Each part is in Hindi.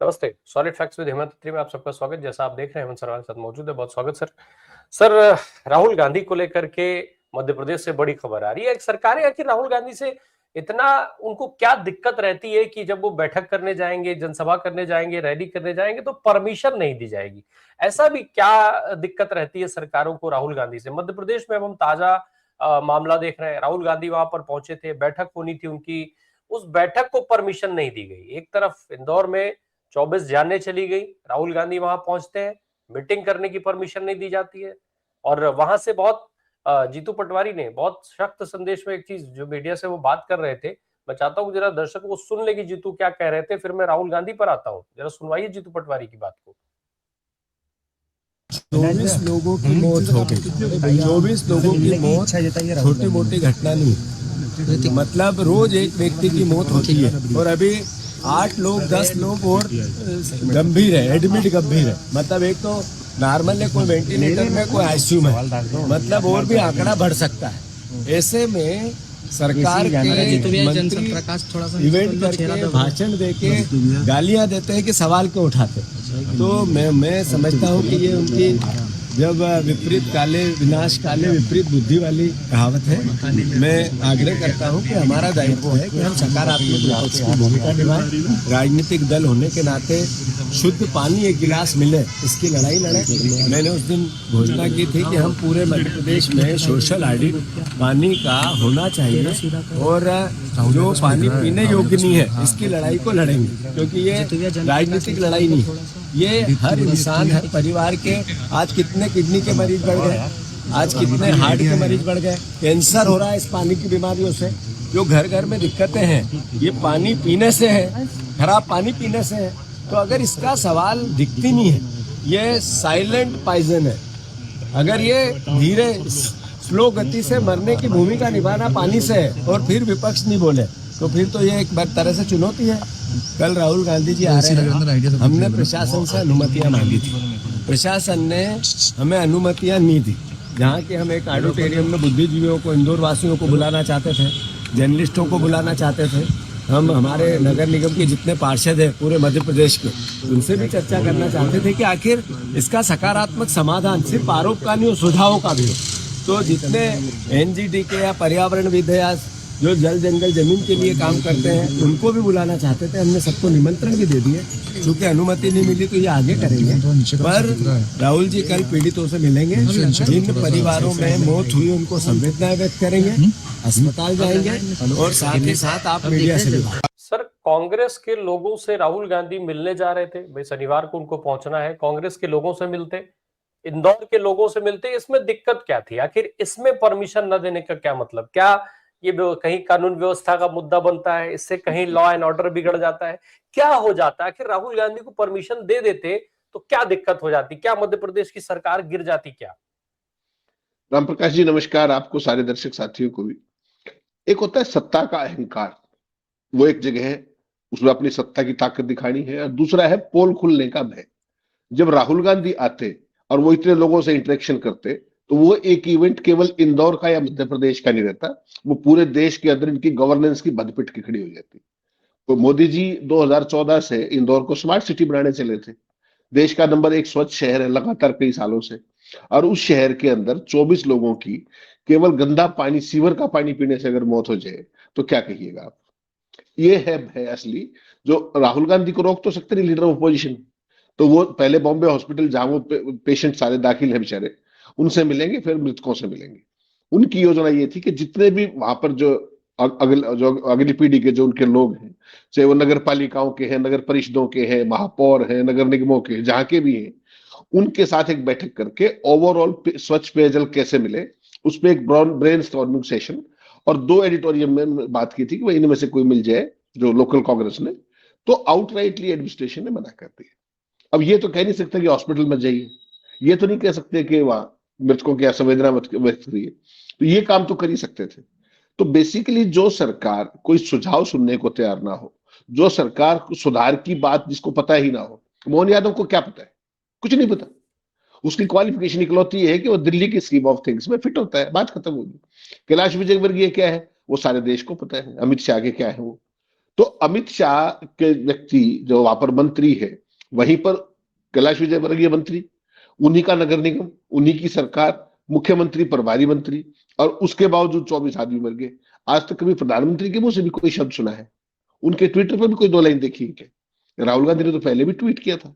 नमस्ते। सॉलिड फैक्ट्स विद हेमंत अत्री में आप सबका स्वागत। जैसा आप देख रहे हैं हेमंत सर हमारे साथ मौजूद है। बहुत स्वागत सर। सर, राहुल गांधी को लेकर के मध्य प्रदेश से बड़ी खबर आ रही है। एक सरकार है, आखिर राहुल गांधी से इतना उनको क्या दिक्कत रहती है कि जब वो बैठक करने जाएंगे, जनसभा करने जाएंगे, रैली करने जाएंगे तो परमिशन नहीं दी जाएगी। ऐसा भी क्या दिक्कत रहती है सरकारों को राहुल गांधी से? मध्य प्रदेश में अब हम ताजा मामला देख रहे हैं। राहुल गांधी वहां पर पहुंचे थे, बैठक होनी थी उनकी, उस बैठक को परमिशन नहीं दी गई। एक तरफ इंदौर में 24 जानने चली गई, राहुल गांधी वहां पहुंचते हैं, मीटिंग करने की परमिशन नहीं दी जाती है। और वहां से बहुत जीतू पटवारी ने बहुत सख्त संदेश में एक चीज जो मीडिया से वो बात कर रहे थे, मैं चाहता हूँ जरा दर्शकों को सुन ले कि जीतू क्या कह रहे थे, फिर मैं राहुल गांधी पर आता हूँ। जरा सुनवाइए जीतू पटवारी की बात को। 24 लोगों की मौत हो गई। 24 लोगों की मौत छोटी मोटी घटना नहीं, मतलब रोज एक व्यक्ति की मौत होती है। और अभी 8 लोग 10 लोग और गंभीर है, एडमिट गंभीर है। मतलब एक तो नॉर्मल है, कोई वेंटिलेटर में, कोई आईसीयू में, मतलब और भी आंकड़ा बढ़ सकता है। ऐसे में सरकार के मंत्री इवेंट करके भाषण देके गालियां देते हैं कि सवाल क्यों उठाते। तो मैं समझता हूँ कि ये उनकी जब विपरीत काले विनाश काले विपरीत बुद्धि वाली कहावत है। मैं आग्रह करता हूं कि हमारा दायित्व है कि हम सकारात्मक विपक्ष की भूमिका निभाएं। राजनीतिक दल होने के नाते शुद्ध पानी एक गिलास मिले, इसकी लड़ाई लड़े। मैंने उस दिन घोषणा की थी कि हम पूरे मध्य प्रदेश में सोशल ऑडिट पानी का होना चाहिए, और जो पानी पीने योग्य नहीं है इसकी लड़ाई को लड़ेंगे, क्योंकि ये राजनीतिक लड़ाई नहीं है। ये हर इंसान, हर परिवार के, आज कितने किडनी के मरीज बढ़ गए, आज कितने हार्ट के मरीज बढ़ गए, कैंसर हो रहा है इस पानी की बीमारियों से। जो घर घर में दिक्कतें हैं ये पानी पीने से है, खराब पानी पीने से है। तो अगर इसका सवाल दिखती नहीं है, ये साइलेंट पॉइजन है। अगर ये धीरे स्लो गति से मरने की भूमिका निभाना पानी से है और फिर विपक्ष नहीं बोले, तो फिर तो ये एक तरह से चुनौती है। कल राहुल गांधी जी आ रहे हैं, हमने प्रशासन से अनुमतियां मांगी थी, प्रशासन ने हमें अनुमतियां नहीं दी। जहाँ कि हम एक ऑडिटोरियम में बुद्धिजीवियों को, इंदौर वासियों को बुलाना चाहते थे, जर्नलिस्टों को बुलाना चाहते थे, हम हमारे नगर निगम के जितने पार्षद हैं पूरे मध्य प्रदेश के, उनसे भी चर्चा करना चाहते थे कि आखिर इसका सकारात्मक समाधान सिर्फ आरोप का नहीं हो, सुझावों का भी हो। तो जितने एनजीटी के या पर्यावरणविद या जो जल जंगल जमीन के लिए काम करते हैं उनको भी बुलाना चाहते थे। हमने सबको निमंत्रण भी दे दिए, क्योंकि अनुमति नहीं मिली तो ये आगे करेंगे। पर राहुल जी कल पीड़ितों से मिलेंगे, जिन परिवारों में मौत हुई उनको संवेदनाएं व्यक्त करेंगे, अस्पताल जाएंगे, और साथ ही साथ आप मीडिया से भी बात। सर, कांग्रेस के लोगों से राहुल गांधी मिलने जा रहे थे, भाई शनिवार को उनको पहुंचना है, कांग्रेस के लोगों से मिलते, इंदौर के लोगों से मिलते, इसमें दिक्कत क्या थी? आखिर इसमें परमिशन न देने का क्या मतलब? क्या ये कहीं कानून व्यवस्था का मुद्दा बनता है? इससे कहीं लॉ एंड ऑर्डर बिगड़ जाता है? क्या हो जाता है? आखिर राहुल गांधी को परमिशन दे देते तो क्या दिक्कत हो जाती? क्या मध्य प्रदेश की सरकार गिर जाती क्या? राम प्रकाश जी नमस्कार, आपको, सारे दर्शक साथियों को भी। एक होता है सत्ता का अहंकार, वो एक जगह है, उसमें अपनी सत्ता की ताकत दिखानी है। और दूसरा है पोल खुलने का भय। जब राहुल गांधी आते और वो इतने लोगों से इंटरेक्शन करते, तो वो एक इवेंट केवल इंदौर का या मध्य प्रदेश का नहीं रहता, वो पूरे देश के अंदर इनकी गवर्नेंस की बदपिट की खड़ी हो जाती। तो मोदी जी 2014 से इंदौर को स्मार्ट सिटी बनाने चले थे। देश का नंबर 1 स्वच्छ शहर है लगातार कई सालों से, और उस शहर के अंदर 24 लोगों की केवल गंदा पानी, सीवर का पानी पीने से अगर मौत हो जाए तो क्या कहिएगा आप? ये है भय असली, जो राहुल गांधी को रोक तो सकते नहीं, लीडर ऑफ अपोजिशन। तो वो पहले बॉम्बे हॉस्पिटल जहां वो पेशेंट सारे दाखिल है बेचारे, उनसे मिलेंगे, फिर मृतकों से मिलेंगे। उनकी योजना ये थी कि जितने भी वहां पर जो अगली पीढ़ी के जो उनके लोग हैं, चाहे वो नगर पालिकाओं के हैं, नगर परिषदों के हैं, महापौर हैं, नगर निगमों के, जहां के भी हैं, उनके साथ एक बैठक करके ओवरऑल स्वच्छ पेयजल कैसे मिले, उस पर एक ब्रेन स्टॉर्मिंग सेशन और 2 एडिटोरियम में बात की थी कि भाई इनमें से कोई मिल जाए, जो लोकल कांग्रेस ने। तो आउटराइटली एडमिनिस्ट्रेशन ने मना कर दिया। अब ये तो कह नहीं सकते कि हॉस्पिटल मत जाइए, ये तो नहीं कह सकते कि वहां मृतकों की संवेदना व्यक्त करिए, तो ये काम तो कर ही सकते थे। तो बेसिकली जो सरकार कोई सुझाव सुनने को तैयार ना हो, जो सरकार सुधार की बात जिसको पता ही ना हो, मोहन यादव को क्या पता है? कुछ नहीं पता। उसकी क्वालिफिकेशन इकलौती है कि वो दिल्ली की स्कीम ऑफ थिंग्स में फिट होता है, बात खत्म होगी। कैलाश विजयवर्गीय क्या है वो सारे देश को पता है, अमित शाह के क्या है वो। तो अमित शाह के व्यक्ति जो वहां पर मंत्री है, वहीं पर कैलाश विजयवर्गीय मंत्री, उन्हीं का नगर निगम, उन्हीं की सरकार, मुख्यमंत्री प्रभारी मंत्री, और उसके बावजूद 24 आदमी मर गए। आज तक कभी प्रधानमंत्री के मुंह से भी कोई शब्द सुना है? उनके ट्विटर पर भी कोई 2 लाइन देखी है क्या? राहुल गांधी ने तो पहले भी ट्वीट किया था,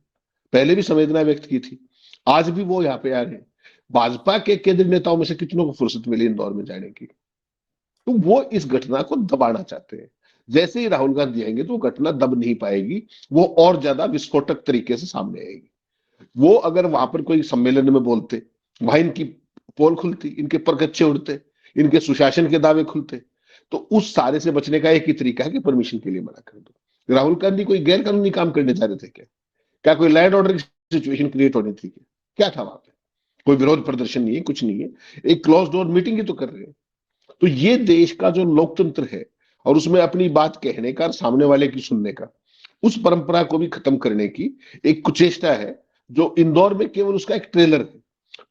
पहले भी संवेदना व्यक्त की थी, आज भी वो यहाँ पे आ रहे हैं। भाजपा के केंद्रीय नेताओं में से कितनों को फुर्सत मिली इंदौर में जाने की? तो वो इस घटना को दबाना चाहते हैं। जैसे ही राहुल गांधी आएंगे तो वो घटना दब नहीं पाएगी, वो और ज्यादा विस्फोटक तरीके से सामने आएगी। वो अगर वहां पर कोई सम्मेलन में बोलते, वहां इनकी पोल खुलती, इनके परगच्छे उड़ते, इनके सुशासन के दावे खुलते, तो उस सारे से बचने का एक ही तरीका है कि परमिशन के लिए मना कर दो। राहुल गांधी कोई गैर कानूनी काम करने जा रहे थे क्या? क्या कोई लैंड ऑर्डर की सिचुएशन क्रिएट होनी थी क्या? क्या था वहां पे? कोई विरोध प्रदर्शन नहीं है, कुछ नहीं है, एक क्लोज डोर मीटिंग ही तो कर रहे हैं। तो ये देश का जो लोकतंत्र है, और उसमें अपनी बात कहने का, सामने वाले की सुनने का, उस परंपरा को भी खत्म करने की एक कुचेष्टा है, जो इंदौर में केवल उसका एक ट्रेलर है।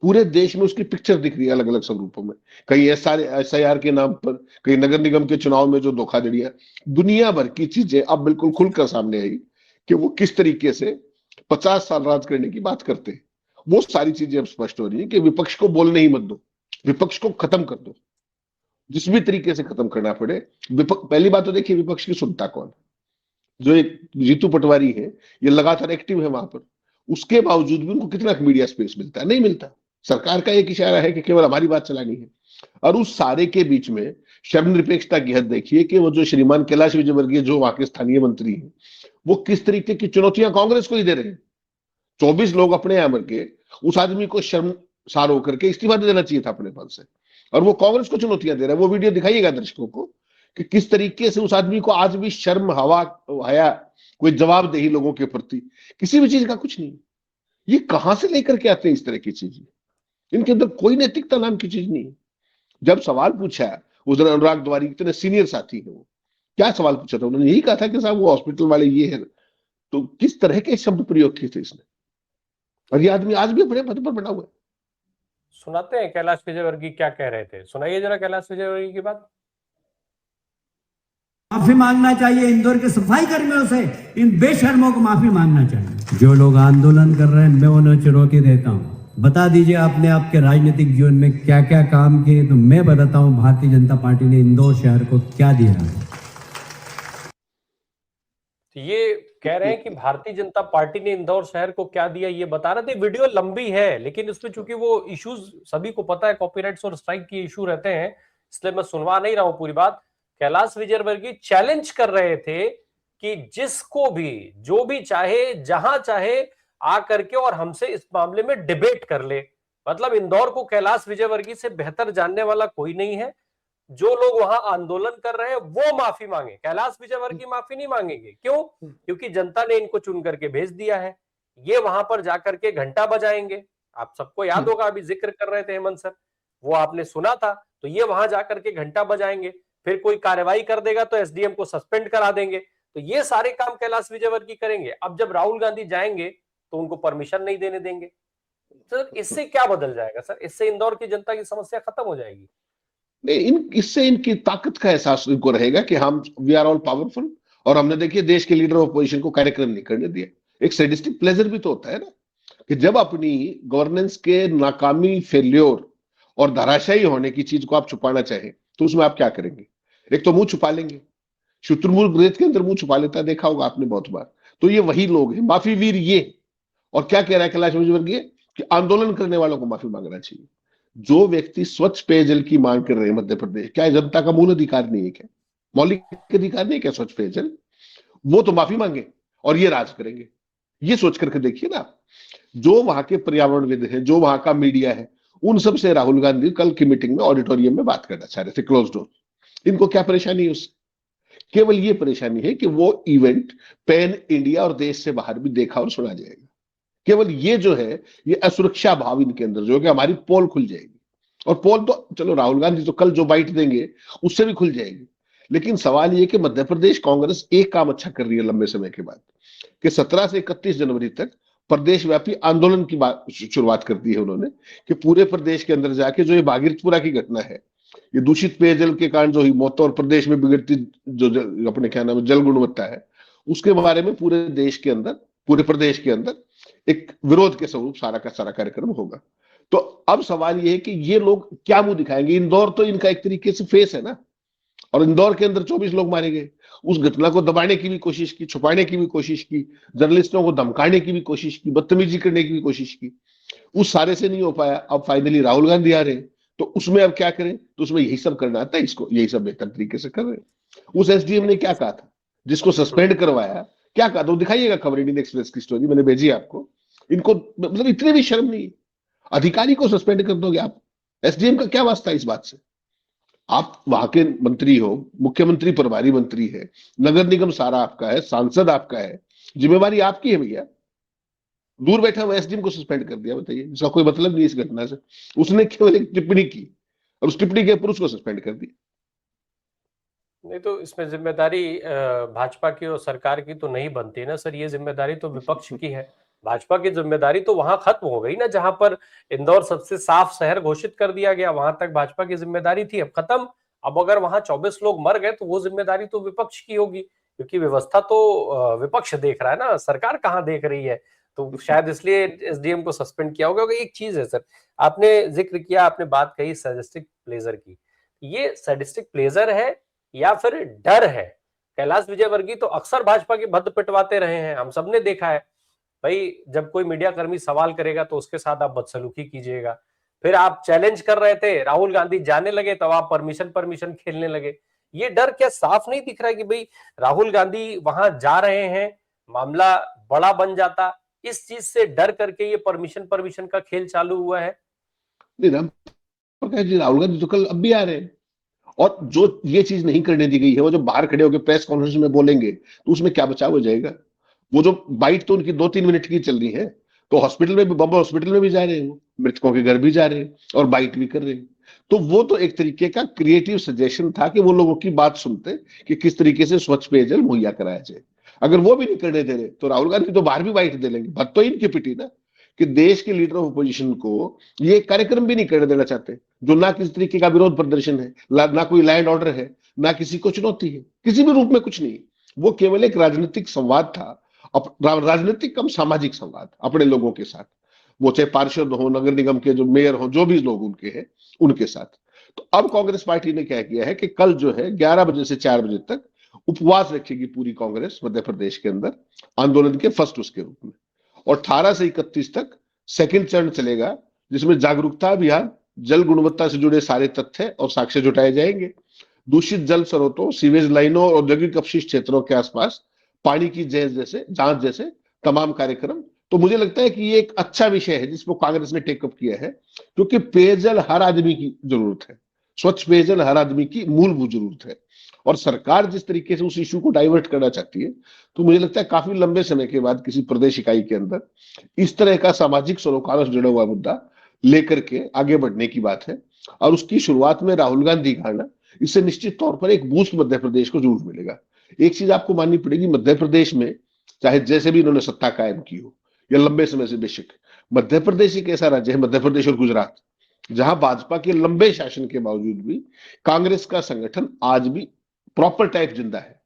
पूरे देश में उसकी पिक्चर दिख रही है अलग अलग स्वरूपों में, कहीं SIR के नाम पर, कहीं नगर निगम के चुनाव में जो धोखाधड़ियां, दुनिया भर की चीजें अब बिल्कुल खुलकर सामने आई कि वो किस तरीके से 50 साल राज करने की बात करते हैं। वो सारी चीजें अब स्पष्ट हो रही है कि विपक्ष को बोलने ही मत दो, विपक्ष को खत्म कर दो, जिस भी तरीके से खत्म करना पड़े। पहली बात तो देखिए, विपक्ष की सुनता कौन? जो एक जीतू पटवारी है, ये लगातार एक्टिव है वहां पर, उसके बावजूद भी उनको कितना मीडिया स्पेस मिलता है? नहीं मिलता। सरकार का एक इशारा है कि केवल हमारी बात चलानी है, और उस सारे के बीच में शर्मनिरपेक्षता की हद देखिए कि वो जो श्रीमान कैलाश विजयवर्गीय, जो वहां के स्थानीय मंत्री हैं, वो किस तरीके की चुनौतियां कांग्रेस को ही दे रहे हैं। 24 लोग अपने यहां मर के, उस आदमी को शर्मसार होकर के इस्तीफा दे देना चाहिए था अपने पद से, और वो कांग्रेस को चुनौतियां दे रहा है। वो वीडियो दिखाइएगा दर्शकों को कि किस तरीके से उस आदमी को आज भी शर्म, हया, कोई जवाबदेही लोगों के प्रति, किसी भी चीज का कुछ नहीं। ये कहां से लेकर के आते हैं इस तरह की चीजें? इनके अंदर कोई नैतिकता नाम की चीज नहीं है। जब सवाल पूछा उस दिन अनुराग द्वारी, इतने सीनियर साथी है, वो क्या सवाल पूछा था? उन्होंने यही कहा था कि साहब वो हॉस्पिटल वाले ये है। तो किस तरह के शब्द प्रयोग किए थे इसने? और ये आदमी आज भी अपने पद पर बना हुआ है। सुनाते हैं कैलाश विजयवर्गीय क्या कह रहे थे, सुनाइए जरा कैलाश विजयवर्गीय की बात। माफी मांगना चाहिए इंदौर के सफाई कर्मियों से, इन बेशर्मों को माफी मांगना चाहिए। जो लोग आंदोलन कर रहे हैं, मैं उन्हें चुनौती देता हूं, बता दीजिए आपने आपके राजनीतिक जीवन में क्या क्या काम किए, तो मैं बताता हूं भारतीय जनता पार्टी ने इंदौर शहर को क्या दिया है। तो ये कह रहे हैं कि भारतीय जनता पार्टी ने इंदौर शहर को क्या दिया, ये बता रहे थे। वीडियो लंबी है, लेकिन उसमें चूंकि वो इश्यूज सभी को पता है, कॉपीराइट्स और स्ट्राइक की इशू रहते हैं, इसलिए मैं सुनवा नहीं रहा हूं पूरी बात। कैलाश विजयवर्गीय चैलेंज कर रहे थे कि जिसको भी, जो भी चाहे, जहां चाहे आ करके और हमसे इस मामले में डिबेट कर ले। मतलब इंदौर को कैलाश विजयवर्गीय से बेहतर जानने वाला कोई नहीं है। जो लोग वहां आंदोलन कर रहे हैं वो माफी मांगे, कैलाश विजयवर्गीय माफी नहीं मांगेंगे। क्यों? क्योंकि जनता ने इनको चुन करके भेज दिया है। ये वहां पर जाकर के घंटा बजाएंगे। आप सबको याद होगा, अभी जिक्र कर रहे थे हेमंत सर, वो आपने सुना था। तो ये वहां जाकर के घंटा बजाएंगे, फिर कोई कार्रवाई कर देगा तो SDM को सस्पेंड करा देंगे। तो ये सारे काम कैलाश विजयवर्गीय करेंगे। अब जब राहुल गांधी जाएंगे तो उनको परमिशन नहीं देने देंगे। सर इससे क्या बदल जाएगा? सर इससे इंदौर की जनता की समस्या खत्म हो जाएगी? नहीं, इससे इनकी ताकत का एहसास इनको रहेगा कि हम वी आर ऑल पावरफुल, और हमने देखिए देश के लीडर ऑफ अपोजिशन को कार्यक्रम नहीं करने दिया। एक सैडिस्टिक प्लेजर भी तो होता है ना, कि जब अपनी गवर्नेंस के नाकामी, फेल्योर और धराशायी होने की चीज को आप छुपाना चाहें, तो उसमें आप क्या करेंगे? एक तो मुंह छुपा लेंगे। शुतुरमुर्ग रेत के अंदर मुंह छुपा लेता है, देखा होगा आपने बहुत बार। तो ये वही लोग हैं, माफी वीर ये। और क्या कह रहा है कैलाश विजयवर्गीय कि आंदोलन करने वालों को माफी मांगना चाहिए। जो व्यक्ति स्वच्छ पेयजल की मांग कर रहे हैं मध्य प्रदेश, क्या जनता का मूल अधिकार नहीं है क्या? मौलिक अधिकार नहीं है क्या स्वच्छ पेयजल? वो तो माफी मांगे और ये राज करेंगे। ये सोच करके देखिए ना, जो वहां के पर्यावरणविद हैं, जो वहां का मीडिया है, उन सब से राहुल गांधी कल की मीटिंग में ऑडिटोरियम में बात करना चाह रहे थे, क्लोज डोर। इनको क्या परेशानी है उससे? केवल ये परेशानी है कि वो इवेंट पैन इंडिया और देश से बाहर भी देखा और सुना जाएगा। केवल ये जो है, ये असुरक्षा भाव इनके अंदर जो है कि हमारी पोल खुल जाएगी। और पोल तो चलो राहुल गांधी तो कल जो बाइट देंगे उससे भी खुल जाएगी। लेकिन सवाल ये कि मध्य प्रदेश कांग्रेस एक काम अच्छा कर रही है लंबे समय के बाद, कि 17 से 31 जनवरी तक प्रदेश व्यापी आंदोलन की शुरुआत कर दी है उन्होंने, कि पूरे प्रदेश के अंदर जाके जो ये भागीरथपुरा की घटना है, ये दूषित पेयजल के कारण जो हुई मौतों और प्रदेश में बिगड़ती जो अपने क्या नाम है जल गुणवत्ता है, उसके बारे में पूरे देश के अंदर, पूरे प्रदेश के अंदर एक विरोध के स्वरूप सारा का सारा कार्यक्रम होगा। तो अब सवाल ये है कि ये लोग क्या मुंह दिखाएंगे। इंदौर तो इनका एक तरीके से फेस है ना, और इंदौर के अंदर 24 लोग मारे गए। उस घटना को दबाने की भी कोशिश की, छुपाने की भी कोशिश की, जर्नलिस्टों को धमकाने की भी कोशिश की, बदतमीजी करने की भी कोशिश की। उस सारे से नहीं हो पाया। अब फाइनली राहुल गांधी आ रहे हैं, तो उसमें अब क्या करें? तो उसमें यही सब करना आता है इसको, यही सब बेहतर तरीके से कर रहे हैं। उस एसडीएम ने क्या कहा था, जिसको सस्पेंड करवाया, क्या कहा था? वो दिखाइएगा खबर इंडियन एक्सप्रेस की स्टोरी, मैंने भेजी आपको। इनको मतलब इतने भी शर्म नहीं, अधिकारी को सस्पेंड कर दोगे आप? एसडीएम का क्या वास्ता है इस बात से? आप वहां के मंत्री हो, मुख्यमंत्री प्रभारी मंत्री है, नगर निगम सारा आपका है, सांसद आपका है, जिम्मेवारी आपकी है भैया। दूर बैठा हुआ एसडीएम को सस्पेंड कर दिया, बताइए, इसका कोई मतलब नहीं इस घटना से। उसने केवल एक टिप्पणी की और उस टिप्पणी के ऊपर उसको सस्पेंड कर दिया। नहीं तो इसमें जिम्मेदारी भाजपा की और सरकार की तो नहीं बनती ना सर, ये जिम्मेदारी तो विपक्ष की है। भाजपा की जिम्मेदारी तो वहां खत्म हो गई ना, जहां पर इंदौर सबसे साफ शहर घोषित कर दिया गया, वहां तक भाजपा की जिम्मेदारी थी, अब खत्म। अब अगर वहां 24 लोग मर गए तो वो जिम्मेदारी तो विपक्ष की होगी, क्योंकि व्यवस्था तो विपक्ष देख रहा है ना, सरकार कहाँ देख रही है। तो शायद इसलिए एसडीएम को सस्पेंड किया होगा। एक चीज है सर, आपने जिक्र किया, आपने बात कही सैडिस्टिक प्लेजर की, ये सैडिस्टिक प्लेजर है या फिर डर है? कैलाश विजयवर्गीय तो अक्सर भाजपा के भद्द पिटवाते रहे हैं, हम सबने देखा है। भाई जब कोई मीडिया कर्मी सवाल करेगा तो उसके साथ आप बदसलूकी कीजिएगा। फिर आप चैलेंज कर रहे थे, राहुल गांधी जाने लगे तब आप परमिशन खेलने लगे। ये डर क्या साफ नहीं दिख रहा है कि भाई राहुल गांधी वहां जा रहे हैं, मामला बड़ा बन जाता, इस चीज से डर करके ये परमिशन का खेल चालू हुआ है? नहीं, राम प्रकाश जी, राहुल गांधी तो कल अब भी आ रहे हैं, और जो ये चीज नहीं करने दी गई है, वो जो बाहर खड़े होकर प्रेस कॉन्फ्रेंस में बोलेंगे तो उसमें क्या बचाव हो जाएगा? वो जो बाइट तो उनकी 2-3 मिनट की चल रही है, तो हॉस्पिटल में भी, बम्बई हॉस्पिटल में भी जा रहे हैं, वो मृतकों के घर भी जा रहे हैं और बाइट भी कर रहे हैं। तो वो तो एक तरीके का क्रिएटिव सजेशन था कि वो लोगों की बात सुनते कि किस तरीके से स्वच्छ पेयजल मुहैया कराया जाए। अगर वो भी नहीं करने दे रहे तो राहुल गांधी तो बाहर भी बाइट दे लेंगे। बात तो इनकी पिटी ना, कि देश के लीडर ऑफ अपोजिशन को ये कार्यक्रम भी नहीं करने देना चाहते, जो ना किसी तरीके का विरोध प्रदर्शन है, ना कोई लैंड ऑर्डर है, ना किसी को चुनौती है, किसी भी रूप में कुछ नहीं। वो केवल एक राजनीतिक संवाद था, राजनीतिक कम सामाजिक संवाद अपने लोगों के साथ, वो चाहे पार्षद हो, नगर निगम के जो मेयर हो, जो भी लोग उनके हैं उनके साथ। तो अब कांग्रेस पार्टी ने क्या किया है कि कल जो है 11 बजे से 4 बजे तक उपवास रखेगी पूरी कांग्रेस मध्य प्रदेश के अंदर, आंदोलन के फर्स्ट उसके रूप में। और 18 से 31 तक सेकंड चरण चलेगा, जिसमें जागरूकता अभियान, जल गुणवत्ता से जुड़े सारे तथ्य और साक्ष्य जुटाए जाएंगे, दूषित जल स्रोतों, सीवेज लाइनों और औद्योगिक अपशिष्ट क्षेत्रों के आसपास पानी की जांच जैसे तमाम कार्यक्रम। तो मुझे लगता है कि ये एक अच्छा विषय है जिसको कांग्रेस ने टेकअप किया है, क्योंकि पेयजल हर आदमी की जरूरत है, स्वच्छ पेयजल हर आदमी की मूलभूत जरूरत है। और सरकार जिस तरीके से उस इशू को डाइवर्ट करना चाहती है, तो मुझे लगता है काफी लंबे समय के बाद किसी प्रदेश इकाई के अंदर इस तरह का सामाजिक सरोकारों से जुड़ा हुआ मुद्दा लेकर के आगे बढ़ने की बात है। और उसकी शुरुआत में राहुल गांधी का आना, इससे निश्चित तौर पर एक बूस्ट मध्य प्रदेश को जरूर मिलेगा। एक चीज आपको माननी पड़ेगी, मध्य प्रदेश में चाहे जैसे भी इन्होंने सत्ता कायम की हो या लंबे समय से, बेशक मध्य प्रदेश एक ऐसा राज्य है, मध्य प्रदेश और गुजरात, जहां भाजपा के लंबे शासन के बावजूद भी कांग्रेस का संगठन आज भी प्रॉपर टाइप जिंदा है,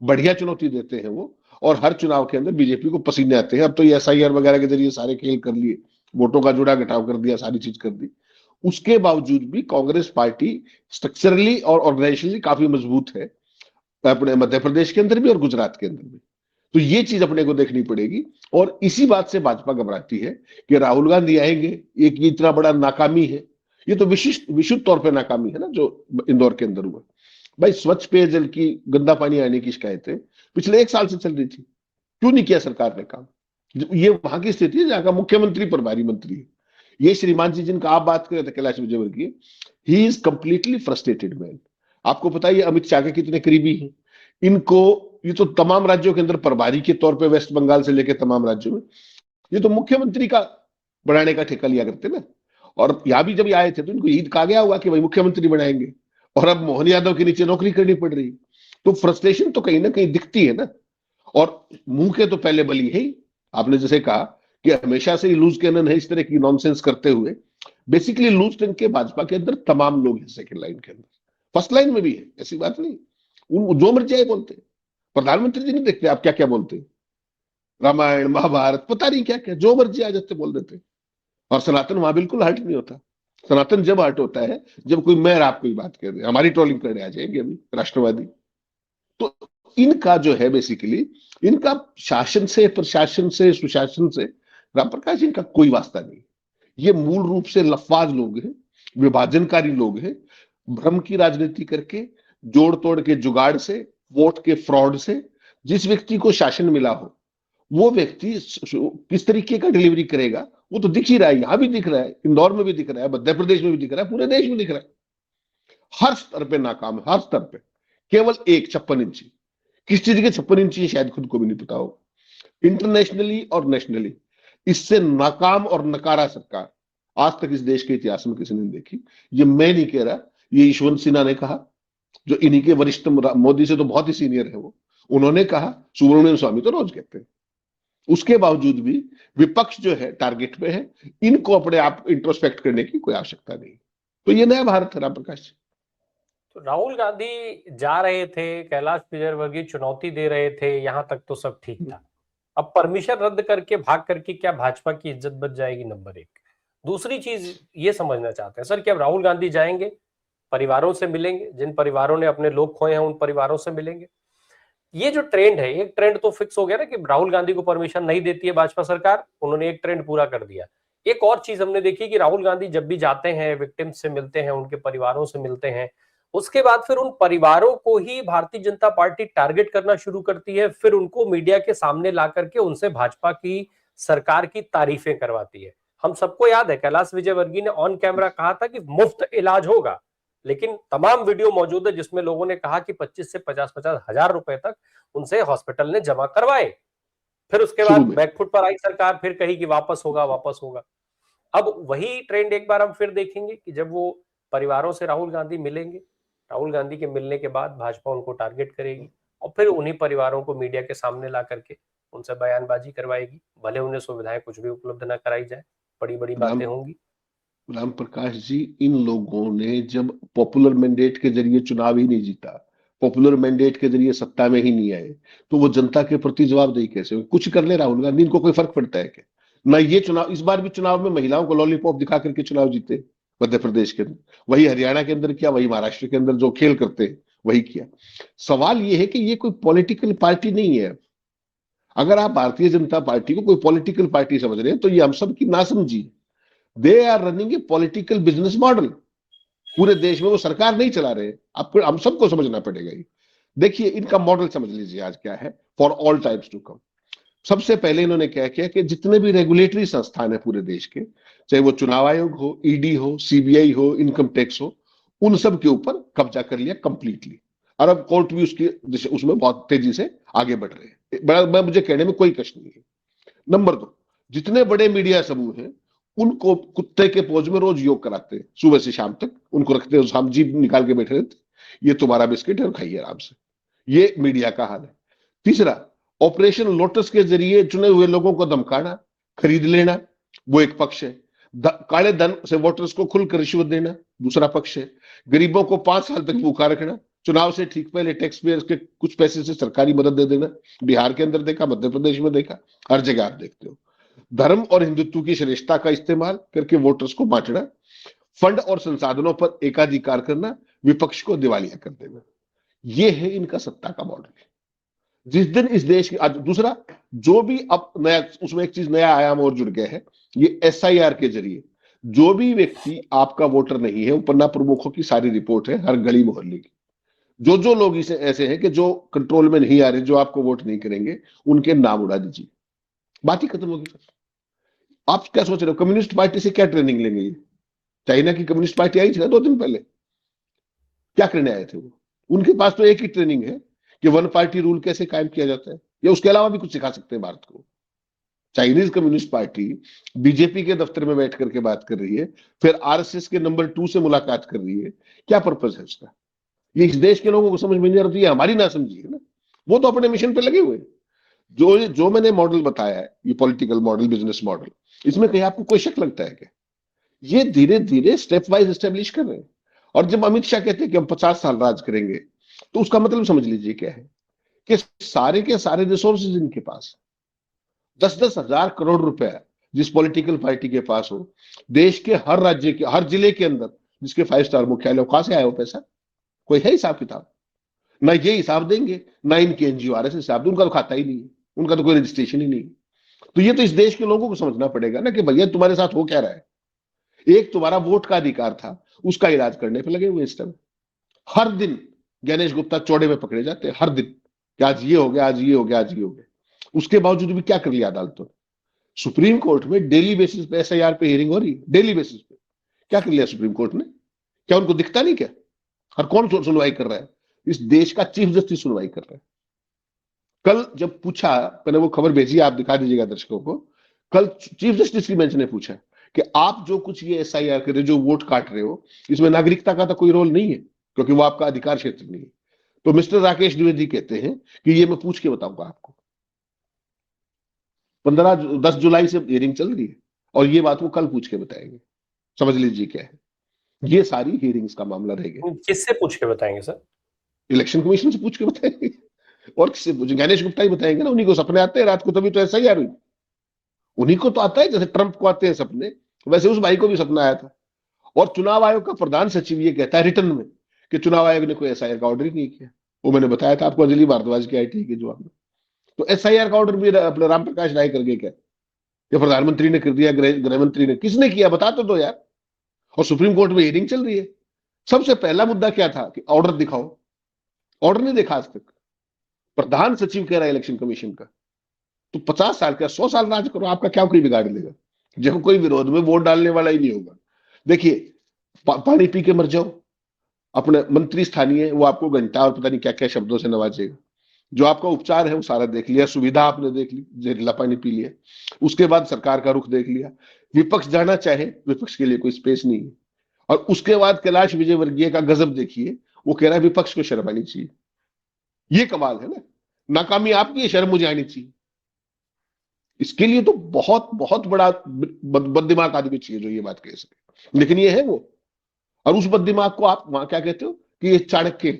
बढ़िया चुनौती देते हैं वो, और हर चुनाव के अंदर बीजेपी को पसीने आते हैं। अब तो ये एसआईआर वगैरह के जरिए सारे खेल कर लिए, वोटों का जुड़ा घटाव कर दिया, सारी चीज कर दी। उसके बावजूद भी कांग्रेस पार्टी स्ट्रक्चरली और ऑर्गेनाइजेशनली काफी मजबूत है, अपने मध्य प्रदेश के अंदर भी और गुजरात के अंदर भी। तो ये चीज अपने को देखनी पड़ेगी, और इसी बात से भाजपा घबराती है कि राहुल गांधी आएंगे, एक इतना बड़ा नाकामी है, ये तो विशुद्ध तौर पर नाकामी है ना जो इंदौर के अंदर हुआ। भाई स्वच्छ पेयजल की, गंदा पानी आने की शिकायतें पिछले 1 साल से चल रही थी, क्यों नहीं किया सरकार ने काम? ये वहां की स्थिति है जहां का मुख्यमंत्री प्रभारी मंत्री है ये श्रीमान जी जिनका आप बात कर रहे थे, Kailash Vijayvargiya, he is completely frustrated man. आपको पता है ये अमित शाह के कितने करीबी हैं, इनको ये तो तमाम राज्यों के अंदर प्रभारी के तौर पे, वेस्ट बंगाल से लेकर तमाम राज्यों में, ये तो मुख्यमंत्री का बनाने का ठेका लिया करते ना। और यहां भी जब ये आए थे तो इनको ईद कहा गया हुआ कि भाई मुख्यमंत्री बनाएंगे, और अब मोहन यादव के नीचे नौकरी करनी पड़ रही। तो फ्रस्ट्रेशन तो कहीं ना कहीं दिखती है ना, और मुंह के तो पहले बली है ही। आपने जैसे कहा कि हमेशा से ही लूज कैनन है इस तरह की नॉनसेंस करते हुए, बेसिकली लूज टंग के भाजपा के अंदर तमाम लोग हैं, सेकंड लाइन के अंदर, फर्स्ट लाइन में भी है, ऐसी बात नहीं। उन जो मर्जी आए बोलते हैं। प्रधानमंत्री जी नहीं देखते आप क्या क्या बोलते हैं, रामायण महाभारत पता नहीं क्या क्या, जो मर्जी आ जाते बोल देते। और सनातन वहां बिल्कुल हर्ट नहीं होता। सनातन जब हर्ट होता है जब कोई मैं आप कोई बात कर रहे हैं, हमारी ट्रोलिंग करने आ जाएंगे अभी राष्ट्रवादी। तो इनका जो है बेसिकली, इनका शासन से, प्रशासन से, सुशासन से रामप्रकाश जी इनका कोई वास्ता नहीं। ये मूल रूप से लफाज लोग हैं, विभाजनकारी लोग हैं, भ्रम की राजनीति करके, जोड़ तोड़ के जुगाड़ से, वोट के फ्रॉड से, जिस व्यक्ति को शासन मिला हो वो व्यक्ति किस तरीके का डिलीवरी करेगा वो तो दिख ही रहा है। यहां भी दिख रहा है, इंदौर में भी दिख रहा है, मध्य प्रदेश में भी दिख रहा है, पूरे देश में दिख रहा है। हर स्तर पे नाकाम है, हर स्तर पे। केवल एक 56 इंची, किस चीज के 56 इंची शायद खुद को भी नहीं पता हो, इंटरनेशनली और नेशनली। इससे नाकाम और नकारा सरकार आज तक इस देश के इतिहास में किसी ने देखी। ये मैं नहीं कह रहा, ये यशवंत सिन्हा ने कहा, जो इन्हीं के वरिष्ठ, मोदी से तो बहुत ही सीनियर है वो, उन्होंने कहा, सुब्रमण्यम स्वामी तो रोज कहते हैं। उसके बावजूद भी विपक्ष जो है टारगेट पे है, इनको अपने आप इंट्रोस्पेक्ट करने की कोई आवश्यकता नहीं। तो ये नया भारत है रामप्रकाश। तो राहुल गांधी जा रहे थे, कैलाश विजयवर्गीय चुनौती दे रहे थे, यहां तक तो सब ठीक था। अब परमिशन रद्द करके भाग करके क्या भाजपा की इज्जत बच जाएगी? नंबर एक। दूसरी चीज ये समझना चाहते हैं सर कि अब राहुल गांधी जाएंगे, परिवारों से मिलेंगे, जिन परिवारों ने अपने लोग खोए हैं उन परिवारों से मिलेंगे। ये जो ट्रेंड है, एक ट्रेंड तो फिक्स हो गया ना कि राहुल गांधी को परमिशन नहीं देती है भाजपा सरकार, उन्होंने एक ट्रेंड पूरा कर दिया। एक और चीज हमने देखी कि राहुल गांधी जब भी जाते हैं, विक्टिम्स से मिलते हैं, उनके परिवारों से मिलते हैं, उसके बाद फिर उन परिवारों को ही भारतीय जनता पार्टी टारगेट करना शुरू करती है, फिर उनको मीडिया के सामने ला करके उनसे भाजपा की सरकार की तारीफें करवाती है। हम सबको याद है कैलाश विजयवर्गीय ने ऑन कैमरा कहा था कि मुफ्त इलाज होगा, लेकिन तमाम वीडियो मौजूद है जिसमें लोगों ने कहा कि 25 से 50 हजार रुपए तक उनसे हॉस्पिटल ने जमा करवाए। फिर उसके बाद बैकफुट पर आई सरकार, फिर कही कि वापस होगा वापस होगा। अब वही ट्रेंड एक बार हम फिर देखेंगे कि जब वो परिवारों से राहुल गांधी मिलेंगे, राहुल गांधी के मिलने के बाद भाजपा उनको टारगेट करेगी और फिर उन्हीं परिवारों को मीडिया के सामने ला करके उनसे बयानबाजी करवाएगी, भले उन्हें सुविधाएं कुछ भी उपलब्ध न कराई जाए, बड़ी बड़ी बातें होंगी। राम प्रकाश जी, इन लोगों ने जब पॉपुलर मैंडेट के जरिए चुनाव ही नहीं जीता, पॉपुलर मैंडेट के जरिए सत्ता में ही नहीं आए, तो वो जनता के प्रति जवाबदेही कैसे? कुछ कर ले राहुल गांधी, इनको कोई फर्क पड़ता है क्या? ना ये चुनाव, इस बार भी चुनाव में महिलाओं को लॉलीपॉप दिखा करके चुनाव जीते मध्य प्रदेश के अंदर, वही हरियाणा के अंदर किया, वही महाराष्ट्र के अंदर जो खेल करते हैं वही किया। सवाल ये है कि ये कोई पॉलिटिकल पार्टी नहीं है। अगर आप भारतीय जनता पार्टी को कोई पॉलिटिकल पार्टी समझ रहे हैं तो ये हम सब की नासमझी। They are running a political business model. पूरे देश में वो सरकार नहीं चला रहे, आपको हम सबको समझना पड़ेगा ये। देखिए इनका मॉडल समझ लीजिए आज क्या है for all times to come. सबसे पहले इन्होंने क्या किया कि जितने भी रेगुलेटरी संस्थान है पूरे देश के, चाहे वो चुनाव आयोग हो, ईडी हो, सीबीआई हो, इनकम टैक्स हो, उन सब के ऊपर कब्जा कर लिया कंप्लीटली। और अब कोर्ट भी उसमें बहुत तेजी से आगे बढ़ रहे हैं। मुझे कहने में कोई कष्ट नहीं है। नंबर 2, जितने बड़े मीडिया समूह हैं उनको कुत्ते के पोज में रोज योग कराते हैं, सुबह से शाम तक उनको रखते हैं, शाम जीभ निकाल के बैठे रहते, ये तुम्हारा बिस्किट है और खाइए आराम से। ये मीडिया का हाल है। तीसरा, ऑपरेशन लोटस के जरिए चुने हुए लोगों को धमकाना, खरीद लेना, वो एक पक्ष है। काले धन से वोटर्स को खुलकर रिश्वत देना दूसरा पक्ष है। गरीबों को 5 साल तक भूखा रखना, चुनाव से ठीक पहले टैक्स पेयर्स के कुछ पैसे से सरकारी मदद दे देना। बिहार के अंदर देखा, मध्य प्रदेश में देखा, हर जगह आप देखते हो। धर्म और हिंदुत्व की श्रेष्ठता का इस्तेमाल करके वोटर्स को बांटना, फंड और संसाधनों पर एकाधिकार करना, विपक्ष को दिवालिया कर देना। यह है इनका सत्ता का मॉडल। जिस दिन इस देश की दूसरा जो भी अब नया, उसमें एक चीज नया आयाम और जुड़ गया है, ये एसआईआर के जरिए जो भी व्यक्ति आपका वोटर नहीं है, वो पन्ना प्रमुखों की सारी रिपोर्ट है हर गली मोहल्ले की, जो लोग इसे ऐसे हैं कि जो कंट्रोल में नहीं आ रहे, जो आपको वोट नहीं करेंगे, उनके नाम उड़ा दीजिए, बात ही खत्म होगी। आप क्या सोच रहे हो, कम्युनिस्ट पार्टी से क्या ट्रेनिंग लेंगे? ये चाइना की कम्युनिस्ट पार्टी आई थी ना 2 दिन पहले, क्या करने आए थे वो? उनके पास तो एक ही ट्रेनिंग है कि 1 पार्टी रूल कैसे कायम किया जाता है, या उसके अलावा भी कुछ सिखा सकते हैं भारत को। चाइनीज कम्युनिस्ट पार्टी बीजेपी के दफ्तर में बैठ करके बात कर रही है, फिर आरएसएस के नंबर 2 से मुलाकात कर रही है, क्या पर्पज है उसका? ये इस देश के लोगों को समझ में नहीं आ रही है, हमारी ना समझी है ना। वो तो अपने मिशन पे लगे हुए हैं। जो मैंने मॉडल बताया है, ये पॉलिटिकल मॉडल, बिजनेस मॉडल, इसमें कहीं आपको कोई शक लगता है क्या? ये धीरे धीरे स्टेप वाइज एस्टेब्लिश कर रहे हैं। और जब अमित शाह कहते हैं कि हम 50 साल राज करेंगे, तो उसका मतलब समझ लीजिए क्या है कि सारे के सारे रिसोर्सेज इनके पास, 10-10 हजार करोड़ रुपया जिस पॉलिटिकल पार्टी के पास हो, देश के हर राज्य के हर जिले के अंदर जिसके 5 स्टार मुख्यालय हो, कहां से आया वो पैसा? कोई है हिसाब किताब? ना ये हिसाब देंगे, ना इनके एनजीओ आरएस हिसाब दें, उनका तो खाता ही नहीं है, उनका तो कोई रजिस्ट्रेशन ही नहीं है। तो ये तो इस देश के लोगों को समझना पड़ेगा ना कि भैया तुम्हारे साथ हो क्या रहा है। एक तुम्हारा वोट का अधिकार था, उसका इलाज करने पे लगे हुए इस टाइम। हर दिन गणेश गुप्ता चौड़े में पकड़े जाते हैं, हर दिन कि आज ये हो गया, आज ये हो गया, आज ये हो गया। उसके बावजूद भी क्या कर लिया अदालतों ने? सुप्रीम कोर्ट में डेली बेसिस पे एसआईआर पे हियरिंग हो रही है, डेली बेसिस पे। क्या कर लिया सुप्रीम कोर्ट ने? क्या उनको दिखता नहीं क्या? हर कौन सुनवाई कर रहा है? इस देश का चीफ जस्टिस सुनवाई कर रहा है। कल जब पूछा, मैंने वो खबर भेजी, आप दिखा दीजिएगा दर्शकों को। कल चीफ जस्टिस की बेंच ने पूछा कि आप जो कुछ ये एसआईआर कर रहे हो, जो वोट काट रहे हो, इसमें नागरिकता का तो कोई रोल नहीं है, क्योंकि वो आपका अधिकार क्षेत्र नहीं है। तो मिस्टर राकेश द्विवेदी कहते हैं कि ये मैं पूछ के बताऊंगा आपको। 10 जुलाई से हियरिंग चल रही है और ये बात वो कल पूछ के बताएंगे। समझ लीजिए क्या है, ये सारी हियरिंग्स का मामला रहेगा। किससे पूछ के बताएंगे सर? इलेक्शन कमीशन से पूछ के बताएंगे और किससे पूछेंगे? गणेश गुप्ता ही बताएंगे ना, उन्हीं को सपने आते हैं रात को, तभी तो ऐसा ही आ रही। उन्हीं को तो आता है, जैसे ट्रंप को आते हैं सपने, वैसे उस भाई को भी सपना आया था। और चुनाव आयोग का प्रधान सचिव ये कहता है रिटर्न में कि चुनाव आयोग ने कोई एसआईआर का ऑर्डर ही नहीं किया। वो मैंने बताया था आपको अंजलि भारद्वाज की आईटी के जवाब में। तो एसआईआर का ऑर्डर भी अपने राम प्रकाश राय करके क्या कि प्रधानमंत्री ने कर दिया, गृह मंत्री ने, किसने किया बता तो दो यार। और सुप्रीम कोर्ट में हियरिंग चल रही है। सबसे पहला मुद्दा क्या था कि ऑर्डर दिखाओ, ऑर्डर नहीं देखा आज तक। प्रधान सचिव कह रहा है इलेक्शन कमीशन का, तो 50 साल का 100 साल राज करो, आपका क्या कोई बिगाड़ लेगा जब कोई विरोध में वोट डालने वाला ही नहीं होगा। देखिए पानी पी के मर जाओ, अपने मंत्री स्थानीय वो आपको घंटा और पता नहीं क्या क्या शब्दों से नवाजेगा। जो आपका उपचार है वो सारा देख लिया, सुविधा आपने देख ली, जहरीला पानी पी लिया, उसके बाद सरकार का रुख देख लिया। विपक्ष जाना चाहे, विपक्ष के लिए कोई स्पेस नहीं है। और उसके बाद कैलाश विजयवर्गीय का गजब देखिए, वो कह रहा है विपक्ष को शर्म आनी चाहिए। ये कमाल है ना, नाकामी आपकी है, शर्म मुझे आनी चाहिए। इसके लिए तो बहुत बहुत बड़ा बददिमाग आदमी चाहिए जो ये बात कह सके, लेकिन ये है वो। और उस बददिमाग को आप वहां क्या कहते हो कि ये चाणक्य।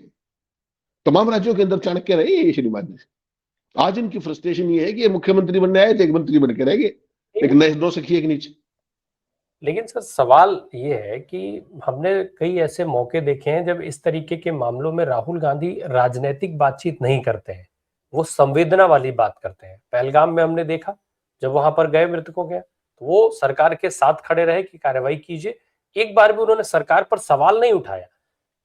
तमाम राज्यों के अंदर चाणक्य रहे ये श्रीमान जी। आज इनकी फ्रस्ट्रेशन ये है कि ये मुख्यमंत्री बनने आए थे, एक मंत्री बन के रह गए, एक नए दो सखी एक नीचे। लेकिन सर सवाल ये है कि हमने कई ऐसे मौके देखे हैं जब इस तरीके के मामलों में राहुल गांधी राजनीतिक बातचीत नहीं करते हैं, वो संवेदना वाली बात करते हैं। पहलगाम में हमने देखा, जब वहां पर गए मृतकों के, तो वो सरकार के साथ खड़े रहे कि कार्रवाई कीजिए। एक बार भी उन्होंने सरकार पर सवाल नहीं उठाया।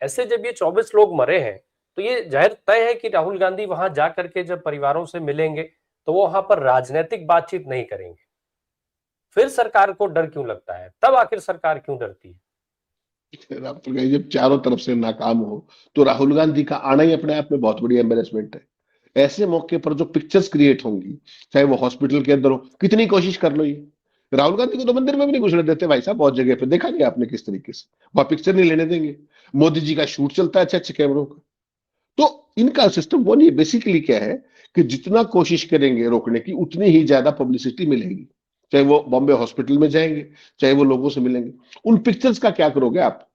ऐसे जब ये 24 लोग मरे हैं, तो ये जाहिर तय है कि राहुल गांधी वहां जा करके जब परिवारों से मिलेंगे तो वो वहां पर राजनीतिक बातचीत नहीं करेंगे। फिर सरकार को डर क्यों लगता है? तब आखिर सरकार क्यों डरती है? राहुल गांधी जब चारों तरफ से नाकाम हो तो राहुल गांधी का आना ही अपने आप में बहुत बड़ी एम्बेरसमेंट है। ऐसे मौके पर जो पिक्चर्स क्रिएट होंगी, चाहे वो हॉस्पिटल के अंदर हो, कितनी कोशिश कर लो, ये राहुल गांधी को तो मंदिर में भी नहीं घुसने देते भाई साहब। बहुत जगह पे देखा नहीं आपने किस तरीके से वहां पिक्चर नहीं लेने देंगे। मोदी जी का शूट चलता है अच्छे अच्छे कैमरों का। तो इनका सिस्टम वो नहीं, बेसिकली क्या है कि जितना कोशिश करेंगे रोकने की, उतनी ही ज्यादा पब्लिसिटी मिलेगी। चाहे वो बॉम्बे हॉस्पिटल में जाएंगे, चाहे वो लोगों से मिलेंगे। उन पिक्चर्स का क्या करोगे आप?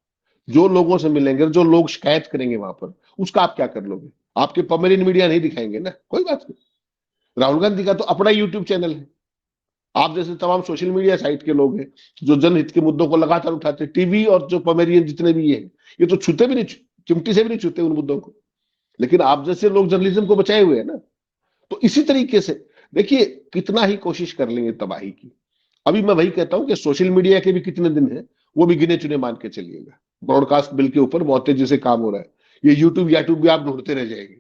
जो लोगों से मिलेंगे, जो लोग शिकायत करेंगे वहां पर, उसका आप क्या कर लोगे? आपके पमेरियन मीडिया नहीं दिखाएंगे ना, कोई बात नहीं। राहुल गांधी का तो अपना यूट्यूब चैनल है। आप जैसे तमाम सोशल मीडिया साइट के लोग हैं जो जनहित के मुद्दों को लगातार उठाते, टीवी और जो पमेरियन जितने भी ये तो छूते भी नहीं, चिमटी से भी नहीं छूते उन मुद्दों को। लेकिन आप जैसे लोग जर्नलिज्म को बचाए हुए हैं ना। तो इसी तरीके से देखिए कितना ही कोशिश कर लेंगे तबाही की। अभी मैं वही कहता हूं कि सोशल मीडिया के भी कितने दिन हैं, वो भी गिने चुने मान के चलिएगा। ब्रॉडकास्ट बिल के ऊपर बहुत तेजी से काम हो रहा है। ये यूट्यूब भी आप ढूंढते रह जाएंगे,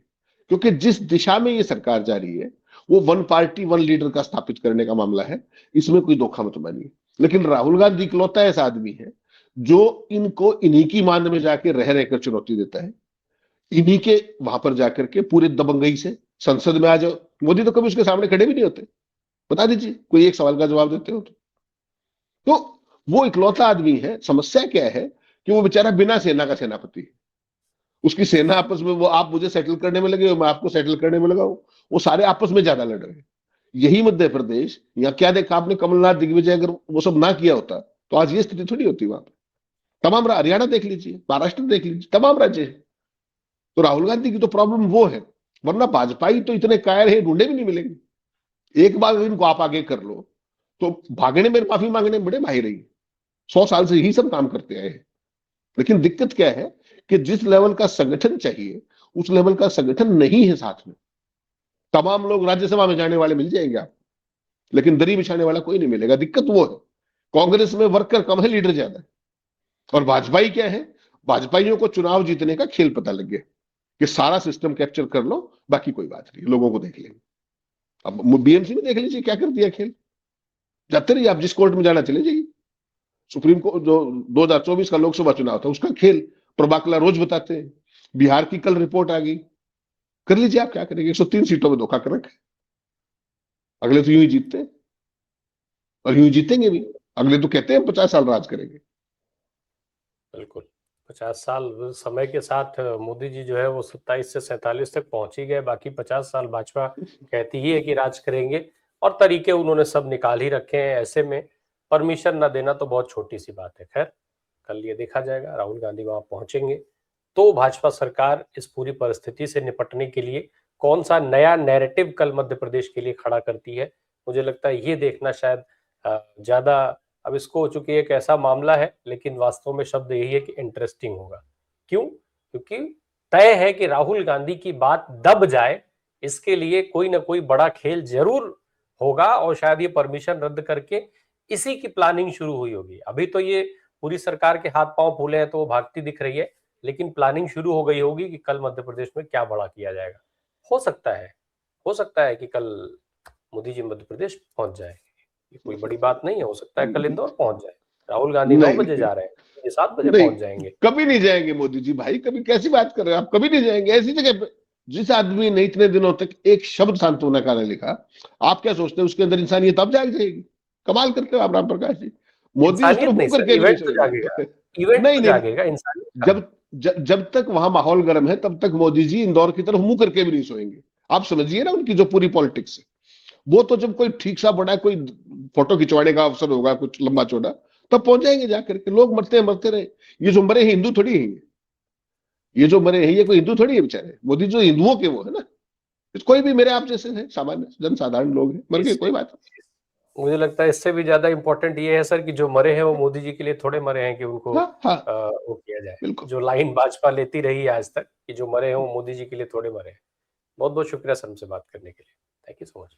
क्योंकि जिस दिशा में ये सरकार जा रही है वो वन पार्टी वन लीडर का स्थापित करने का मामला है। इसमें कोई धोखा मत मानिए। लेकिन राहुल गांधी इकलौता ऐसा आदमी है जो इनको इन्हीं की मान में जाके रह रहकर चुनौती देता है। इन्हीं के वहां पर जाकर के पूरे दबंगई से संसद में आ जाओ। मोदी तो कभी उसके सामने खड़े भी नहीं होते। बता दीजिए कोई एक सवाल का जवाब देते हो तो वो इकलौता आदमी है। समस्या क्या है कि वो बेचारा बिना सेना का सेनापति है। उसकी सेना आपस में, वो आप मुझे सेटल करने में लगे हो, मैं आपको सेटल करने में लगा हूं, वो सारे आपस में ज्यादा लड़ रहे हैं। यही मध्य प्रदेश, यहाँ क्या देखा आपने, कमलनाथ दिग्विजय अगर वो सब ना किया होता तो आज ये स्थिति थोड़ी होती वहां पर। तमाम हरियाणा देख लीजिए, महाराष्ट्र देख लीजिए, तमाम राज्य है। तो राहुल गांधी की तो प्रॉब्लम वो है, वरना भाजपाई तो इतने कायर है, ढूंढे भी नहीं मिलेंगे। एक बार इनको आप आगे कर लो तो भागने में, माफी मांगने में बड़े माहिर रही, 100 साल से यही सब काम करते आए हैं। लेकिन दिक्कत क्या है कि जिस लेवल का संगठन चाहिए उस लेवल का संगठन नहीं है साथ में। तमाम लोग राज्यसभा में जाने वाले मिल जाएंगे आप, लेकिन दरी बिछाने वाला कोई नहीं मिलेगा। दिक्कत वो है, कांग्रेस में वर्कर कम है, लीडर ज्यादा है। और भाजपाई क्या है, भाजपाइयों को चुनाव जीतने का खेल पता लग गया कि सारा सिस्टम कैप्चर कर लो, बाकी कोई बात नहीं, लोगों को देख लेंगे। अब बीएमसी में देख लीजिए क्या कर दिया खेल। जाते रहिए आप, जिस कोर्ट में जाना चले जाइए। सुप्रीम कोर्ट जो 2024 का लोकसभा चुनाव था उसका खेल प्रभाकला रोज बताते हैं। बिहार की कल रिपोर्ट आ गई, कर लीजिए आप, क्या करेंगे। 103 सीटों में धोखा कर रखा है। अगले तो यूं ही जीतते हैं और यूं ही जीतेंगे भी। अगले तो कहते हैं 50 साल राज करेंगे। बिल्कुल, 50 साल समय के साथ मोदी जी जो है वो 27 से 47 तक पहुंच ही गए। बाकी 50 साल भाजपा कहती ही है कि राज करेंगे, और तरीके उन्होंने सब निकाल ही रखे हैं। ऐसे में परमिशन न देना तो बहुत छोटी सी बात है। खैर, कल ये देखा जाएगा, राहुल गांधी वहां पहुंचेंगे तो भाजपा सरकार इस पूरी परिस्थिति से निपटने के लिए कौन सा नया नैरेटिव कल मध्य प्रदेश के लिए खड़ा करती है। मुझे लगता है ये देखना शायद ज्यादा, अब इसको हो चुकी है एक ऐसा मामला है, लेकिन वास्तव में शब्द यही है कि इंटरेस्टिंग होगा। क्यों? क्योंकि तय है कि राहुल गांधी की बात दब जाए, इसके लिए कोई ना कोई बड़ा खेल जरूर होगा, और शायद ये परमिशन रद्द करके इसी की प्लानिंग शुरू हुई होगी। अभी तो ये पूरी सरकार के हाथ पांव फूले हैं तो वो भागती दिख रही है, लेकिन प्लानिंग शुरू हो गई होगी कि कल मध्य प्रदेश में क्या बड़ा किया जाएगा। हो सकता है कि कल मोदी जी मध्य प्रदेश पहुंच जाए। ये कोई बड़ी बात नहीं है, हो सकता है कल इंदौर पहुंच जाए। राहुल गांधी 9 नहीं बजे जा रहे हैं, ये 7 बजे नहीं, पहुंच जाएंगे। कभी नहीं जाएंगे मोदी जी भाई, कभी। कैसी बात कर रहे हैं आप, कभी नहीं जाएंगे ऐसी जगह पे। जिस आदमी ने इतने दिनों तक एक शब्द सांत्वना का नहीं लिखा, आप क्या सोचते हैं उसके अंदर इंसानियत अब जाग जाएगी? कमाल करते हो आप राम प्रकाश जी। मोदी उस तरफ इंसानियत नहीं मुंह सर, करके भी नहीं इवेंट तो सोएंगे। जागेगा, इवेंट नहीं तो नहीं, जागेगा, इंसानियत कहाँ? जब तक वहां माहौल गर्म है तब तक मोदी जी इंदौर की तरफ मुंह करके भी नहीं सोएंगे। आप समझिए ना उनकी जो पूरी पॉलिटिक्स है। वो तो जब कोई ठीक सा बड़ा कोई फोटो खिंचवाने का अवसर होगा कुछ लंबा चौड़ा, तब पहुंच जाएंगे जाकर के। लोग मरते हैं, मरते रहे। ये जो मरे हैं हिंदू थोड़ी है, ये जो मरे हैं ये कोई हिंदू थोड़ी है बेचारे। मोदी जो हिंदुओं के वो है ना, कोई भी मेरे आप जैसे है सामान्य जनसाधारण लोग हैं, मर गए, इससे कोई बात मुझे लगता है इससे भी ज्यादा इंपॉर्टेंट ये है सर कि जो मरे हैं वो मोदी जी के लिए थोड़े मरे हैं कि उनको नहीं। हाँ हाँ, वो किया जाए। बिल्कुल। जो लाइन भाजपा लेती रही है आज तक कि जो मरे हैं वो मोदी जी के लिए थोड़े मरे हैं। बहुत बहुत शुक्रिया सर हमसे बात करने के लिए। Thank you so much.